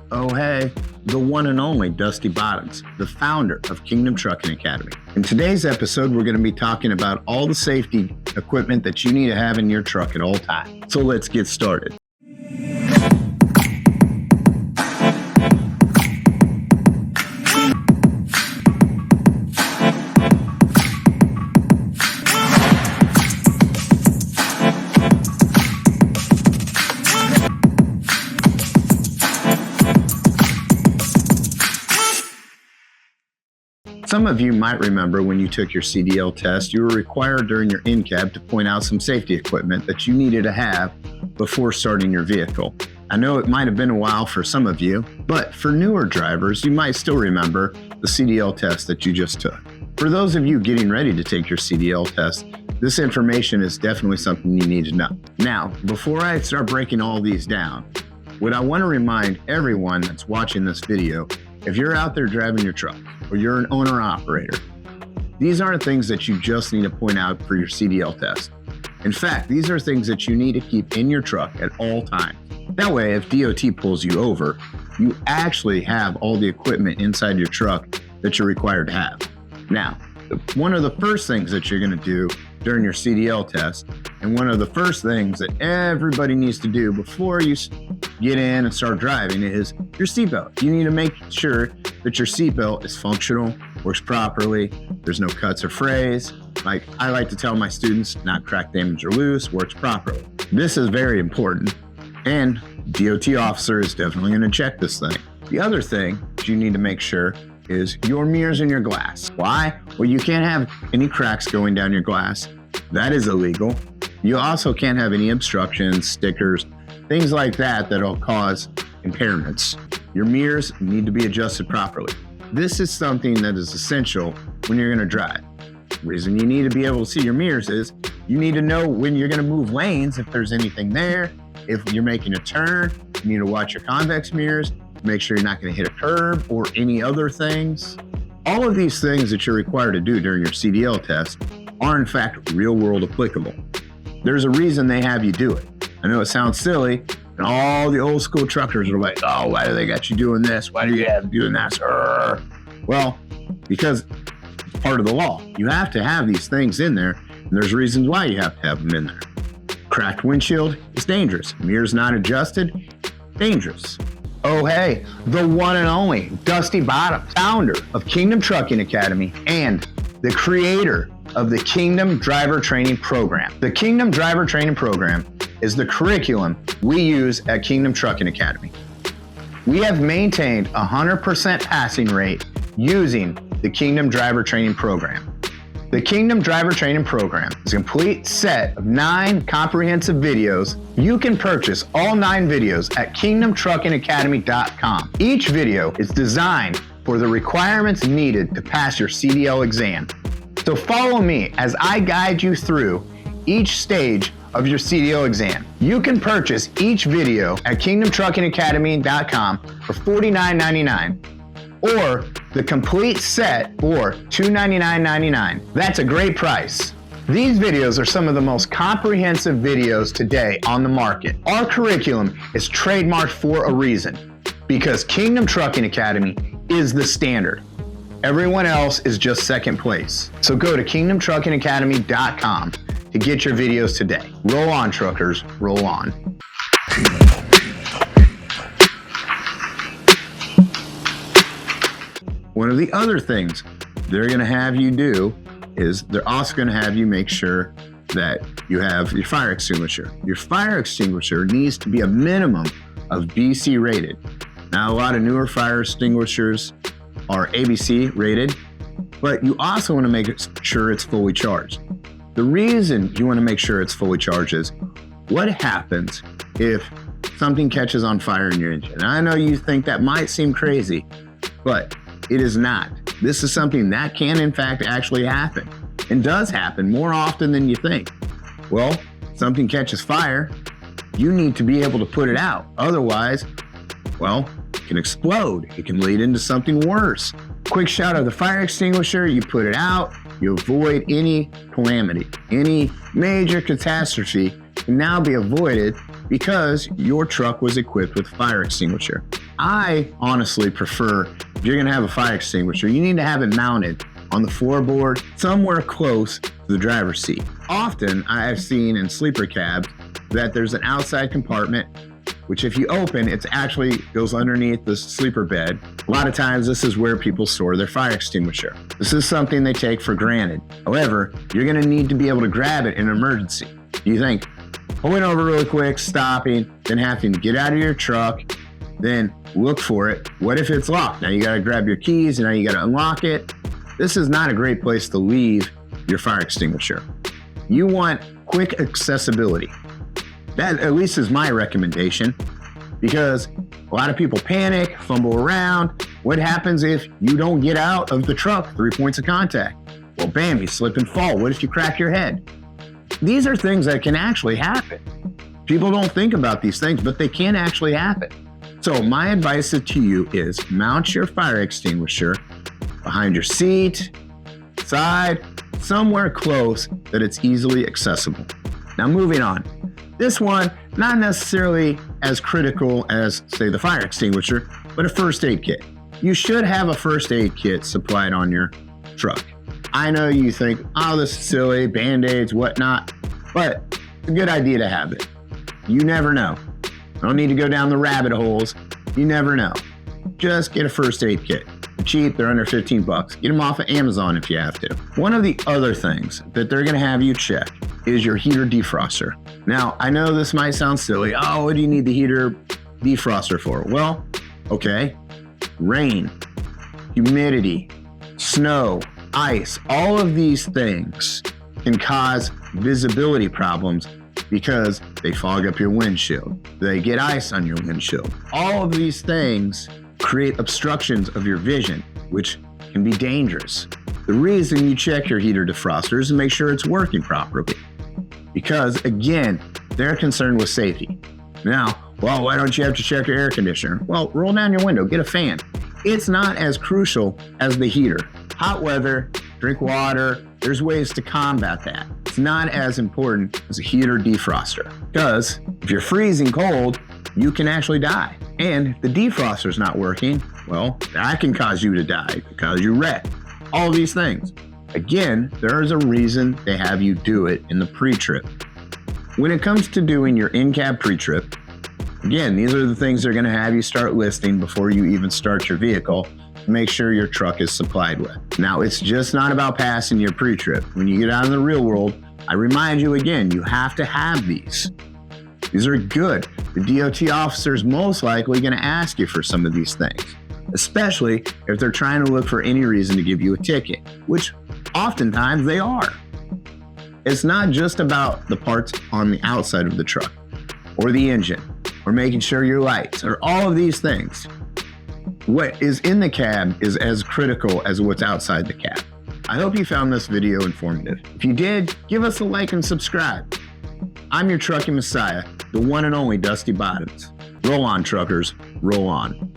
Oh, hey, the one and only Dusty Bottoms, the founder of Kingdom Trucking Academy. In today's episode, we're going to be talking about all the safety equipment that you need to have in your truck at all times. So let's get started. Some of you might remember when you took your CDL test, you were required during your in-cab to point out some safety equipment that you needed to have before starting your vehicle. I know it might have been a while for some of you, but for newer drivers, you might still remember the CDL test that you just took. For those of you getting ready to take your CDL test, this information is definitely something you need to know. Now, before I start breaking all these down, what I want to remind everyone that's watching this video, if you're out there driving your truck or you're an owner-operator, these aren't things that you just need to point out for your CDL test. In fact, these are things that you need to keep in your truck at all times. That way, if DOT pulls you over, you actually have all the equipment inside your truck that you're required to have. Now, one of the first things that you're going to do during your CDL test, and one of the first things that everybody needs to do before you get in and start driving, is your seatbelt. You need to make sure that your seatbelt is functional, works properly, there's no cuts or frays. Like I like to tell my students, not crack, damage, or loose, works properly. This is very important, and DOT officer is definitely going to check this thing. The other thing that you need to make sure is your mirrors and your glass. Why? Well, you can't have any cracks going down your glass. That is illegal. You also can't have any obstructions, stickers, things like that that'll cause impairments. Your mirrors need to be adjusted properly. This is something that is essential when you're going to drive. The reason you need to be able to see your mirrors is you need to know when you're going to move lanes, if there's anything there. If you're making a turn, you need to watch your convex mirrors, make sure you're not going to hit a curb or any other things. All of these things that you're required to do during your CDL test are in fact real world applicable. There's a reason they have you do it. I know it sounds silly, and all the old school truckers are like, oh, why do they got you doing this? Why do you have you doing that? Well, because it's part of the law. You have to have these things in there, and there's reasons why you have to have them in there. Cracked windshield is dangerous. Mirrors not adjusted, dangerous. Oh, hey, the one and only Dusty Bottoms, founder of Kingdom Trucking Academy and the creator of the Kingdom Driver Training Program. The Kingdom Driver Training Program is the curriculum we use at Kingdom Trucking Academy. We have maintained a 100% passing rate using the Kingdom Driver Training Program. The Kingdom Driver Training Program is a complete set of 9 comprehensive videos. You can purchase all 9 videos at kingdomtruckingacademy.com. Each video is designed for the requirements needed to pass your CDL exam. So follow me as I guide you through each stage of your CDL exam. You can purchase each video at kingdomtruckingacademy.com for $49.99. or the complete set for $299.99. That's a great price. These videos are some of the most comprehensive videos today on the market. Our curriculum is trademarked for a reason, because Kingdom Trucking Academy is the standard. Everyone else is just second place. So go to kingdomtruckingacademy.com to get your videos today. Roll on, truckers, roll on. One of the other things they're going to have you do is they're also going to have you make sure that you have your fire extinguisher. Your fire extinguisher needs to be a minimum of BC rated. Now, a lot of newer fire extinguishers are ABC rated, but you also want to make sure it's fully charged. The reason you want to make sure it's fully charged is what happens if something catches on fire in your engine. And I know you think that might seem crazy, but it is not. This is something that can in fact actually happen, and does happen more often than you think. Well, something catches fire, you need to be able to put it out. Otherwise, well, it can explode. It can lead into something worse. Quick shot of the fire extinguisher, you put it out, you avoid any calamity. Any major catastrophe can now be avoided because your truck was equipped with a fire extinguisher. I honestly prefer, if you're gonna have a fire extinguisher, you need to have it mounted on the floorboard somewhere close to the driver's seat. Often I have seen in sleeper cabs that there's an outside compartment, which if you open, it actually goes underneath the sleeper bed. A lot of times this is where people store their fire extinguisher. This is something they take for granted. However, you're gonna need to be able to grab it in an emergency. You think, pulling over really quick, stopping, then having to get out of your truck, then look for it. What if it's locked? Now you gotta grab your keys and now you gotta unlock it. This is not a great place to leave your fire extinguisher. You want quick accessibility. That at least is my recommendation, because a lot of people panic, fumble around. What happens if you don't get out of the truck 3 points of contact? Well, bam, you slip and fall. What if you crack your head? These are things that can actually happen. People don't think about these things, but they can actually happen. So my advice to you is mount your fire extinguisher behind your seat, side, somewhere close that it's easily accessible. Now moving on. This one, not necessarily as critical as, say, the fire extinguisher, but a first aid kit. You should have a first aid kit supplied on your truck. I know you think, oh, this is silly, Band-Aids, whatnot, but it's a good idea to have it. You never know. Don't need to go down the rabbit holes. You never know. Just get a first aid kit. They're cheap, they're under 15 bucks. Get them off of Amazon if you have to. One of the other things that they're gonna have you check is your heater defroster. Now, I know this might sound silly. Oh, what do you need the heater defroster for? Well, okay, rain, humidity, snow, ice, all of these things can cause visibility problems because they fog up your windshield. They get ice on your windshield. All of these things create obstructions of your vision, which can be dangerous. The reason you check your heater defroster is to make sure it's working properly. Because again, they're concerned with safety. Now, well, why don't you have to check your air conditioner? Well, roll down your window, get a fan. It's not as crucial as the heater. Hot weather, drink water, there's ways to combat that. It's not as important as a heater defroster, because if you're freezing cold, you can actually die. And if the defroster's not working, well, that can cause you to die, because you wreck. All these things. Again, there is a reason they have you do it in the pre-trip. When it comes to doing your in-cab pre-trip, again, these are the things they're gonna have you start listing before you even start your vehicle to make sure your truck is supplied with. Now, it's just not about passing your pre-trip. When you get out in the real world, I remind you again, you have to have these. These are good. The DOT officer is most likely gonna ask you for some of these things, especially if they're trying to look for any reason to give you a ticket, which oftentimes they are. It's not just about the parts on the outside of the truck or the engine or making sure your lights or all of these things. What is in the cab is as critical as what's outside the cab. I hope you found this video informative. If you did, give us a like and subscribe. I'm your trucking messiah, the one and only Dusty Bottoms. Roll on, truckers, roll on.